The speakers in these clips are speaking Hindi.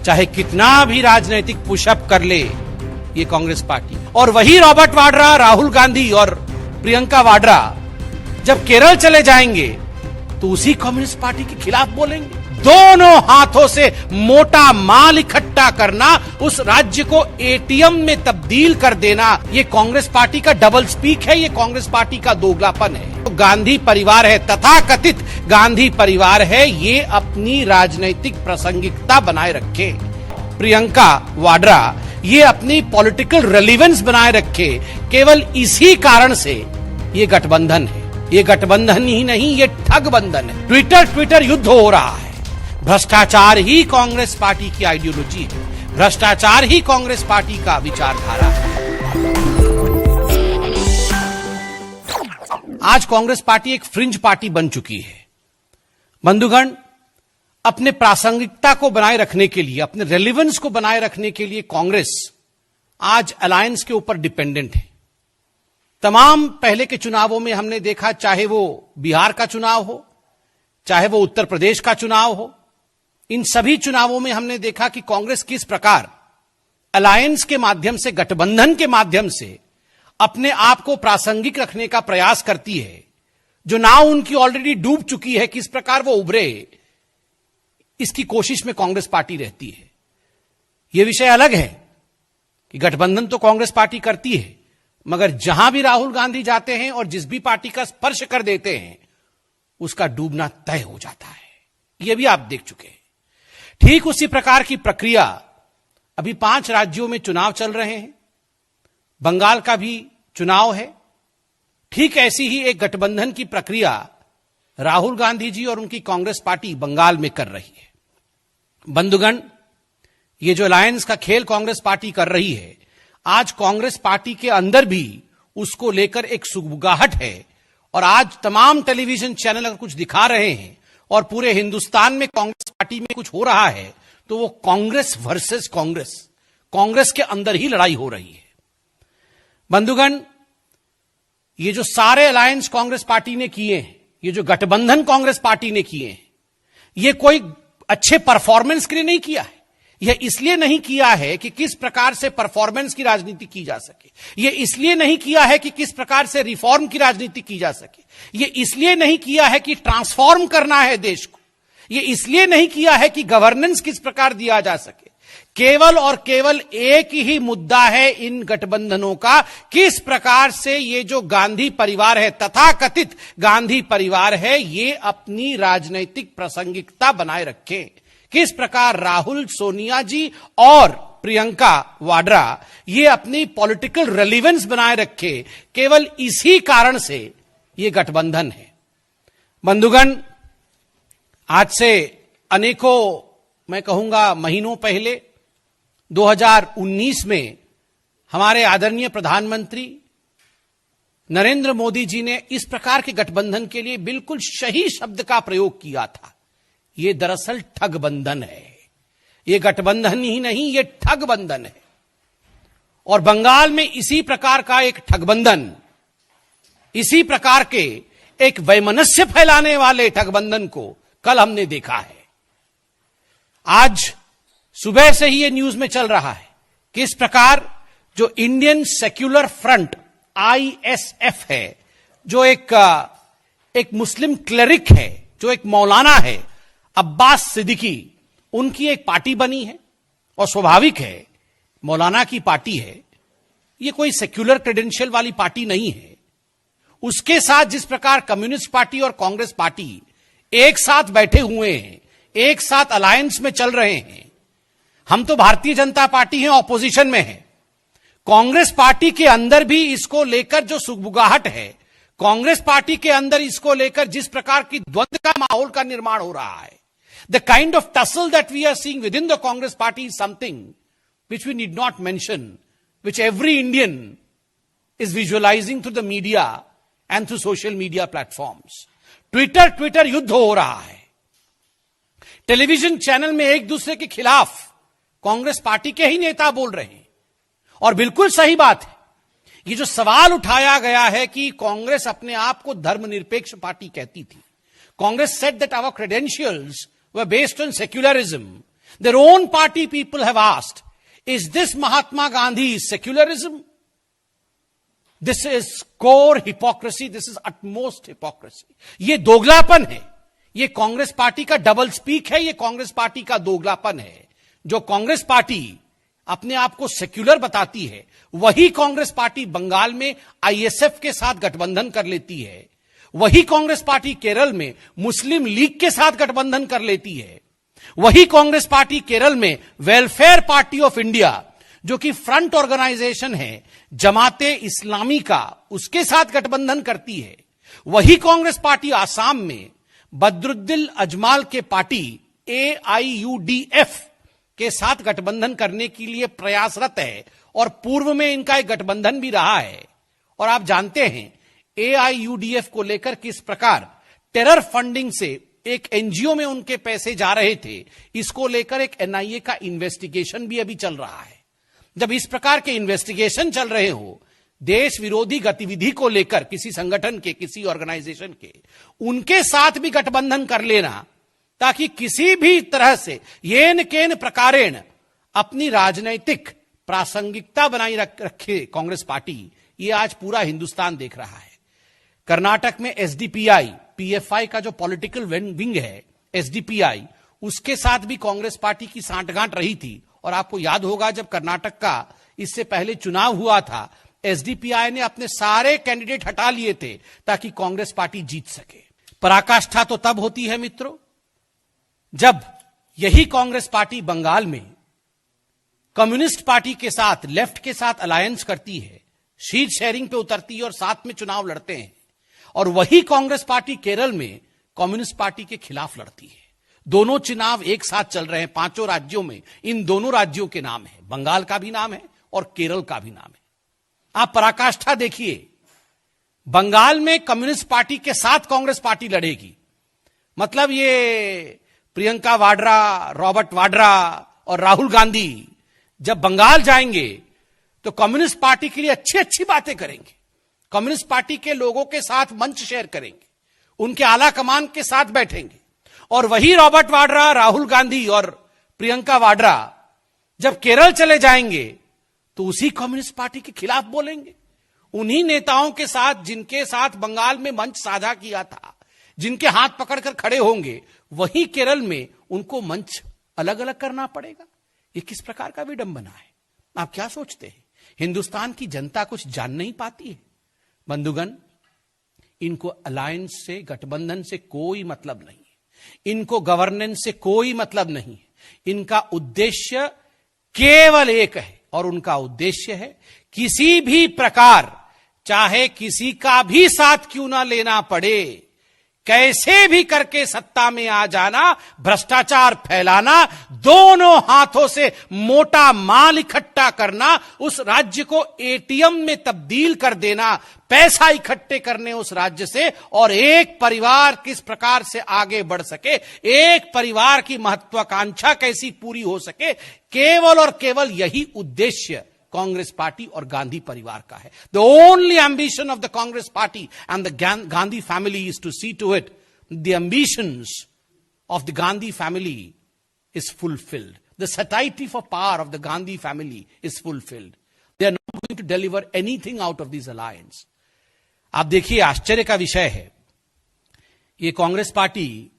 चाहे कितना भी राजनीतिक पुशअप कर ले ये कांग्रेस पार्टी। और वही रॉबर्ट वाड्रा, राहुल गांधी और प्रियंका वाड्रा जब केरल चले जाएंगे तो उसी कम्युनिस्ट पार्टी के खिलाफ बोलेंगे। दोनों हाथों से मोटा माल इकट्ठा करना, उस राज्य को एटीएम में तब्दील कर देना, ये कांग्रेस पार्टी का डबल स्पीक है, ये कांग्रेस पार्टी का दोगलापन है। तो गांधी परिवार है, तथाकथित गांधी परिवार है, ये अपनी राजनीतिक प्रासंगिकता बनाए रखे। प्रियंका वाड्रा ये अपनी पॉलिटिकल रेलेवेंस बनाए रखे। केवल इसी कारण से ये गठबंधन है। ये गठबंधन ही नहीं, ये ठग बंधन है। ट्विटर युद्ध हो रहा है। भ्रष्टाचार ही कांग्रेस पार्टी की आइडियोलॉजी है, भ्रष्टाचार ही कांग्रेस पार्टी का विचारधारा है। आज कांग्रेस पार्टी एक फ्रिंज पार्टी बन चुकी है। बंधुगण, अपने प्रासंगिकता को बनाए रखने के लिए, अपने रेलेवेंस को बनाए रखने के लिए कांग्रेस आज अलायंस के ऊपर डिपेंडेंट है। तमाम पहले के चुनावों में हमने देखा, चाहे वो बिहार का चुनाव हो, चाहे वो उत्तर प्रदेश का चुनाव हो, इन सभी चुनावों में हमने देखा कि कांग्रेस किस प्रकार अलायंस के माध्यम से, गठबंधन के माध्यम से अपने आप को प्रासंगिक रखने का प्रयास करती है। जो नाव उनकी ऑलरेडी डूब चुकी है, किस प्रकार वो उभरे, इसकी कोशिश में कांग्रेस पार्टी रहती है। यह विषय अलग है कि गठबंधन तो कांग्रेस पार्टी करती है, मगर जहां भी राहुल गांधी जाते हैं और जिस भी पार्टी का स्पर्श कर देते हैं, उसका डूबना तय हो जाता है। यह भी आप देख चुके हैं। ठीक उसी प्रकार की प्रक्रिया अभी 5 राज्यों में चुनाव चल रहे हैं। बंगाल का भी चुनाव है। ठीक ऐसी ही एक गठबंधन की प्रक्रिया राहुल गांधी जी और उनकी कांग्रेस पार्टी बंगाल में कर रही है। बंधुगण, ये जो अलायंस का खेल कांग्रेस पार्टी कर रही है, आज कांग्रेस पार्टी के अंदर भी उसको लेकर एक सुगबुगाहट है। और आज तमाम टेलीविजन चैनल अगर कुछ दिखा रहे हैं और पूरे हिंदुस्तान में कांग्रेस पार्टी में कुछ हो रहा है, तो वो कांग्रेस वर्सेस कांग्रेस, कांग्रेस के अंदर ही लड़ाई हो रही है। बंधुगण, ये जो सारे अलायंस कांग्रेस पार्टी ने किए हैं, ये जो गठबंधन कांग्रेस पार्टी ने किए हैं, ये कोई अच्छे परफॉर्मेंस के लिए नहीं किया है। यह इसलिए नहीं किया है कि किस प्रकार से परफॉर्मेंस की राजनीति की जा सके। यह इसलिए नहीं किया है कि किस प्रकार से रिफॉर्म की राजनीति की जा सके। यह इसलिए नहीं किया है कि ट्रांसफॉर्म करना है देश को। यह इसलिए नहीं किया है कि गवर्नेंस किस प्रकार दिया जा सके। केवल और केवल एक ही मुद्दा है इन गठबंधनों का, किस प्रकार से ये जो गांधी परिवार है, तथाकथित गांधी परिवार है, ये अपनी राजनीतिक प्रासंगिकता बनाए रखे। किस प्रकार राहुल, सोनिया जी और प्रियंका वाड्रा ये अपनी पॉलिटिकल रेलेवेंस बनाए रखे। केवल इसी कारण से ये गठबंधन है। बंधुगण, आज से अनेकों, मैं कहूंगा महीनों पहले 2019 में हमारे आदरणीय प्रधानमंत्री नरेंद्र मोदी जी ने इस प्रकार के गठबंधन के लिए बिल्कुल सही शब्द का प्रयोग किया था। यह दरअसल ठग बंधन है। यह गठबंधन ही नहीं, यह ठग बंधन है। और बंगाल में इसी प्रकार का एक ठगबंधन, इसी प्रकार के एक वैमनस्य फैलाने वाले ठगबंधन को कल हमने देखा है। आज सुबह से ही यह न्यूज में चल रहा है कि इस प्रकार जो इंडियन सेक्युलर फ्रंट ISF है, जो एक मुस्लिम क्लेरिक है, जो एक मौलाना है, अब्बास सिद्दीकी, उनकी एक पार्टी बनी है। और स्वाभाविक है, मौलाना की पार्टी है, यह कोई सेक्युलर क्रेडेंशियल वाली पार्टी नहीं है। उसके साथ जिस प्रकार कम्युनिस्ट पार्टी और कांग्रेस पार्टी एक साथ बैठे हुए हैं, एक साथ अलायंस में चल रहे हैं। हम तो भारतीय जनता पार्टी हैं, ऑपोजिशन में है। कांग्रेस पार्टी के अंदर भी इसको लेकर जो सुगबुगाहट है, कांग्रेस पार्टी के अंदर इसको लेकर जिस प्रकार की द्वंद्व का माहौल का निर्माण हो रहा है, the kind of tussle that we are seeing within the Congress party is something which we need not mention, which every Indian is visualizing through the media and through social media platforms. Twitter युद्ध हो रहा है। टेलीविजन चैनल में एक दूसरे के खिलाफ कांग्रेस पार्टी के ही नेता बोल रहे हैं। और बिल्कुल सही बात है, ये जो सवाल उठाया गया है कि कांग्रेस अपने आप को धर्मनिरपेक्ष पार्टी कहती थी। Congress said that our credentials were based on secularism. Their own party people have asked, is this Mahatma Gandhi's secularism? This is core hypocrisy. This is utmost hypocrisy. ये दोगलापन है. ये कांग्रेस पार्टी का डबल स्पीक है. ये कांग्रेस पार्टी का दोगलापन है. जो कांग्रेस पार्टी अपने आप को सेक्युलर बताती है, वही कांग्रेस पार्टी बंगाल में आईएसएफ के साथ गठबंधन कर लेती है. वही कांग्रेस पार्टी केरल में मुस्लिम लीग के साथ गठबंधन कर लेती है. वही कांग्रेस पार्टी केरल में वेलफेयर पार्टी ऑफ इंडिया, जो कि फ्रंट ऑर्गेनाइजेशन है जमाते इस्लामी का, उसके साथ गठबंधन करती है. वही कांग्रेस पार्टी आसाम में बदरुद्दीन अजमाल के पार्टी AIUDF के साथ गठबंधन करने के लिए प्रयासरत है, और पूर्व में इनका एक गठबंधन भी रहा है. और आप जानते हैं AIUDF को लेकर किस प्रकार टेरर फंडिंग से एक एनजीओ में उनके पैसे जा रहे थे. इसको लेकर एक NIA का इन्वेस्टिगेशन भी अभी चल रहा है. जब इस प्रकार के इन्वेस्टिगेशन चल रहे हो, देश विरोधी गतिविधि को लेकर किसी संगठन के, किसी ऑर्गेनाइजेशन के, उनके साथ भी गठबंधन कर लेना, ताकि किसी भी तरह से येन केन प्रकारेण अपनी राजनैतिक प्रासंगिकता बनाई रखे कांग्रेस पार्टी, ये आज पूरा हिंदुस्तान देख रहा है. कर्नाटक में SDPI, PFI का जो पॉलिटिकल विंग है SDPI, उसके साथ भी कांग्रेस पार्टी की सांठगांठ रही थी. और आपको याद होगा जब कर्नाटक का इससे पहले चुनाव हुआ था, SDPI ने अपने सारे कैंडिडेट हटा लिए थे ताकि कांग्रेस पार्टी जीत सके. पराकाष्ठा तो तब होती है मित्रों, जब यही कांग्रेस पार्टी बंगाल में कम्युनिस्ट पार्टी के साथ, लेफ्ट के साथ अलायंस करती है, सीट शेयरिंग पे उतरती है और साथ में चुनाव लड़ते हैं. और वही कांग्रेस पार्टी केरल में कम्युनिस्ट पार्टी के खिलाफ लड़ती है. दोनों चुनाव एक साथ चल रहे हैं 5 राज्यों में. इन दोनों राज्यों के नाम है, बंगाल का भी नाम है और केरल का भी नाम है. आप पराकाष्ठा देखिए, बंगाल में कम्युनिस्ट पार्टी के साथ कांग्रेस पार्टी लड़ेगी. मतलब ये प्रियंका वाड्रा, रॉबर्ट वाड्रा और राहुल गांधी जब बंगाल जाएंगे तो कम्युनिस्ट पार्टी के लिए अच्छी अच्छी बातें करेंगे. कम्युनिस्ट पार्टी के लोगों के साथ मंच शेयर करेंगे, उनके आला कमान के साथ बैठेंगे. और वही रॉबर्ट वाड्रा, राहुल गांधी और प्रियंका वाड्रा जब केरल चले जाएंगे तो उसी कम्युनिस्ट पार्टी के खिलाफ बोलेंगे. उन्हीं नेताओं के साथ जिनके साथ बंगाल में मंच साझा किया था, जिनके हाथ पकड़कर खड़े होंगे, वही केरल में उनको मंच अलग अलग करना पड़ेगा. ये किस प्रकार का विडंबना है? आप क्या सोचते हैं? हिंदुस्तान की जनता कुछ जान नहीं पाती है? बंधुगण, इनको अलायंस से, गठबंधन से कोई मतलब नहीं है. इनको गवर्नेंस से कोई मतलब नहीं है. इनका उद्देश्य केवल एक है, और उनका उद्देश्य है किसी भी प्रकार, चाहे किसी का भी साथ क्यों ना लेना पड़े, कैसे भी करके सत्ता में आ जाना, भ्रष्टाचार फैलाना, दोनों हाथों से मोटा माल इकट्ठा करना, उस राज्य को ATM में तब्दील कर देना, पैसा इकट्ठे करने उस राज्य से, और एक परिवार किस प्रकार से आगे बढ़ सके, एक परिवार की महत्वाकांक्षा कैसी पूरी हो सके, केवल और केवल यही उद्देश्य कांग्रेस पार्टी और गांधी परिवार का है. The only ambition of the Congress party and the Gandhi family is to see to it the ambitions of the Gandhi family is fulfilled. The satiety for power of the Gandhi family is fulfilled. They are not going to deliver anything out of this alliance. आप देखिए, आश्चर्य का विषय है, ये Congress party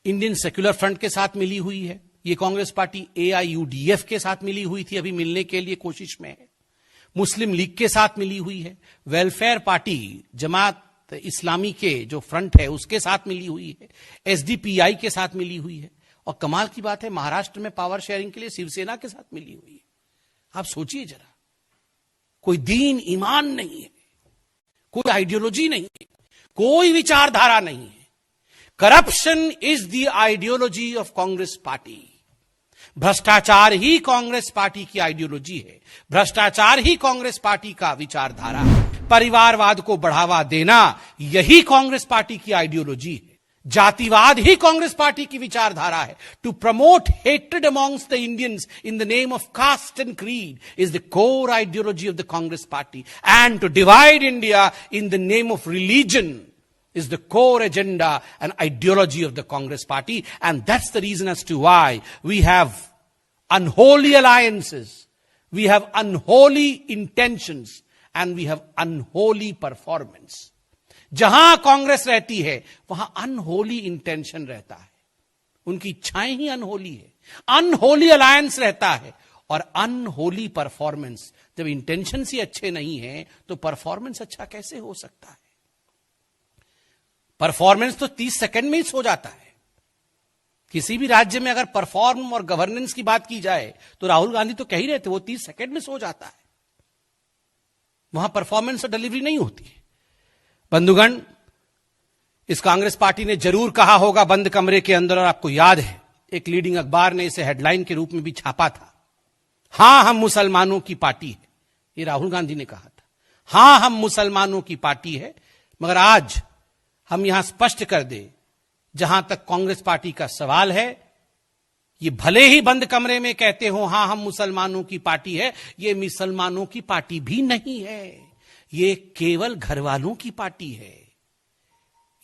Indian secular front के साथ मिली हुई है. ये कांग्रेस पार्टी AIUDF के साथ मिली हुई थी, अभी मिलने के लिए कोशिश में है. मुस्लिम लीग के साथ मिली हुई है. वेलफेयर पार्टी जमात इस्लामी के जो फ्रंट है उसके साथ मिली हुई है. SDPI के साथ मिली हुई है. और कमाल की बात है, महाराष्ट्र में पावर शेयरिंग के लिए शिवसेना के साथ मिली हुई है. आप सोचिए जरा, कोई दीन ईमान नहीं है, कोई आइडियोलॉजी नहीं है, कोई विचारधारा नहीं है. Corruption is the ideology of Congress party. भ्रष्टाचार ही कांग्रेस पार्टी की आइडियोलॉजी है. भ्रष्टाचार ही कांग्रेस पार्टी का विचारधारा है. परिवारवाद को बढ़ावा देना यही कांग्रेस पार्टी की आइडियोलॉजी है. जातिवाद ही कांग्रेस पार्टी की विचारधारा है. To promote hatred amongst the Indians in the name of caste and creed is the core ideology of the Congress party. And to divide India in the name of religion is the core agenda and ideology of the Congress party, and that's the reason as to why we have unholy alliances, we have unholy intentions, and we have unholy performance. जहां कांग्रेस रहती है वहां अनहोली इंटेंशन रहता है, उनकी इच्छाएं ही अनहोली है, अनहोली अलायंस रहता है और अनहोली परफॉर्मेंस। जब इंटेंशन ही अच्छे नहीं है तो परफॉर्मेंस अच्छा कैसे हो सकता है? परफॉर्मेंस तो 30 सेकंड में ही हो जाता है। किसी भी राज्य में अगर परफॉर्म और गवर्नेंस की बात की जाए तो राहुल गांधी तो कह ही रहे थे वो 30 सेकंड में हो जाता है। वहां परफॉर्मेंस और डिलीवरी नहीं होती है। बंधुगण, इस कांग्रेस पार्टी ने जरूर कहा होगा बंद कमरे के अंदर, और आपको याद है एक लीडिंग अखबार ने इसे हेडलाइन के रूप में भी छापा था, हां हम मुसलमानों की पार्टी है। ये राहुल गांधी ने कहा था, हां हम मुसलमानों की पार्टी है। मगर आज हम यहां स्पष्ट कर दे, जहां तक कांग्रेस पार्टी का सवाल है, ये भले ही बंद कमरे में कहते हो हां हम मुसलमानों की पार्टी है, ये मुसलमानों की पार्टी भी नहीं है, ये केवल घर वालों की पार्टी है।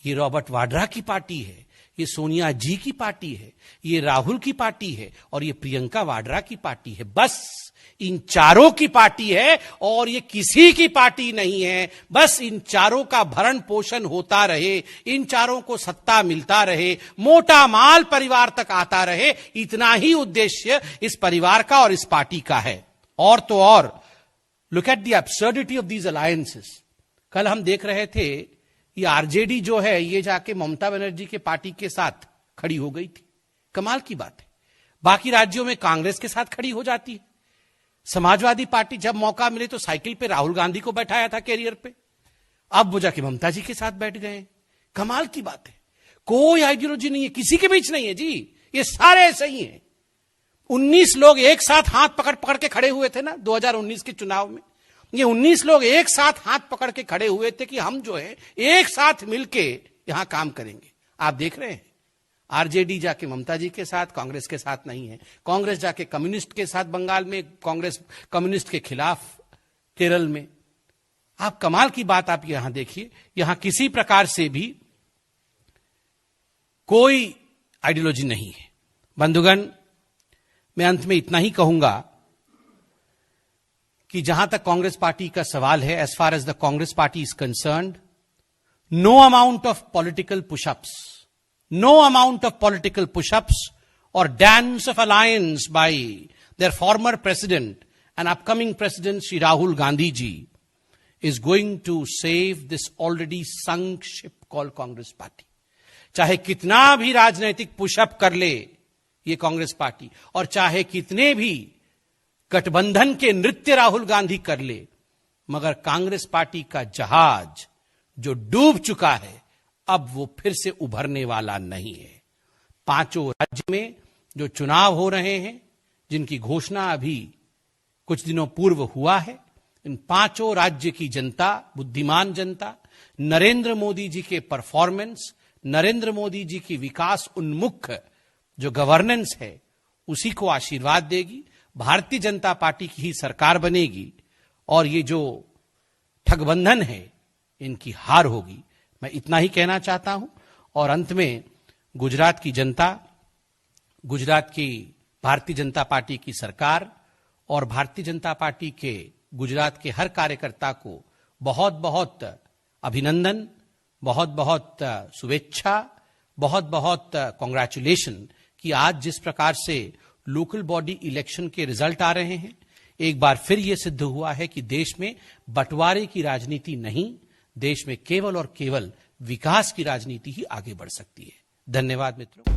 ये रॉबर्ट वाड्रा की पार्टी है, ये सोनिया जी की पार्टी है, ये राहुल की पार्टी है और ये प्रियंका वाड्रा की पार्टी है। बस इन चारों की पार्टी है और ये किसी की पार्टी नहीं है। बस इन चारों का भरण पोषण होता रहे, इन चारों को सत्ता मिलता रहे, मोटा माल परिवार तक आता रहे, इतना ही उद्देश्य इस परिवार का और इस पार्टी का है। और तो और look at the absurdity of these alliances. कल हम देख रहे थे ये आरजेडी जो है ये जाके ममता बनर्जी के पार्टी के साथ खड़ी हो गई थी। कमाल की बात है, बाकी राज्यों में कांग्रेस के साथ खड़ी हो जाती है। समाजवादी पार्टी जब मौका मिले तो साइकिल पे राहुल गांधी को बैठाया था कैरियर पे, अब वो जाके ममता जी के साथ बैठ गए। कमाल की बात है, कोई आइडियोलॉजी नहीं है, किसी के बीच नहीं है जी, ये सारे ऐसे ही हैं। 19 लोग एक साथ हाथ पकड़ पकड़ के खड़े हुए थे ना 2019 के चुनाव में। ये 19 लोग एक साथ हाथ पकड़ के खड़े हुए थे कि हम जो है एक साथ मिलके यहां काम करेंगे। आप देख रहे हैं आरजेडी जाके ममता जी के साथ, कांग्रेस के साथ नहीं है। कांग्रेस जाके कम्युनिस्ट के साथ बंगाल में, कांग्रेस कम्युनिस्ट के खिलाफ केरल में। आप कमाल की बात आप यहां देखिए, यहां किसी प्रकार से भी कोई आइडियोलॉजी नहीं है। बंधुगण, मैं अंत में इतना ही कहूंगा कि जहां तक कांग्रेस पार्टी का सवाल है, as far as the Congress party is concerned, no amount of political pushups, no amount of political push-ups or dance of alliance by their former president and upcoming president Shri Rahul Gandhi ji is going to save this already sunk ship called Congress party. चाहे कितना भी राजनीतिक पुशअप कर ले ये कांग्रेस पार्टी और चाहे कितने भी गठबंधन के नृत्य राहुल गांधी कर ले, मगर कांग्रेस पार्टी का जहाज जो डूब चुका है अब वो फिर से उभरने वाला नहीं है। 5 राज्य में जो चुनाव हो रहे हैं, जिनकी घोषणा अभी कुछ दिनों पूर्व हुआ है, इन 5 राज्य की जनता, बुद्धिमान जनता, नरेंद्र मोदी जी के परफॉर्मेंस, नरेंद्र मोदी जी की विकास उन्मुख जो गवर्नेंस है उसी को आशीर्वाद देगी। भारतीय जनता पार्टी की ही सरकार बनेगी और ये जो ठगबंधन है इनकी हार होगी। मैं इतना ही कहना चाहता हूं और अंत में गुजरात की जनता, गुजरात की भारतीय जनता पार्टी की सरकार और भारतीय जनता पार्टी के गुजरात के हर कार्यकर्ता को बहुत बहुत अभिनंदन, बहुत बहुत शुभेच्छा, बहुत बहुत कांग्रेचुलेशन कि आज जिस प्रकार से लोकल बॉडी इलेक्शन के रिजल्ट आ रहे हैं, एक बार फिर यह सिद्ध हुआ है कि देश में बंटवारे की राजनीति नहीं, देश में केवल और केवल विकास की राजनीति ही आगे बढ़ सकती है। धन्यवाद मित्रों।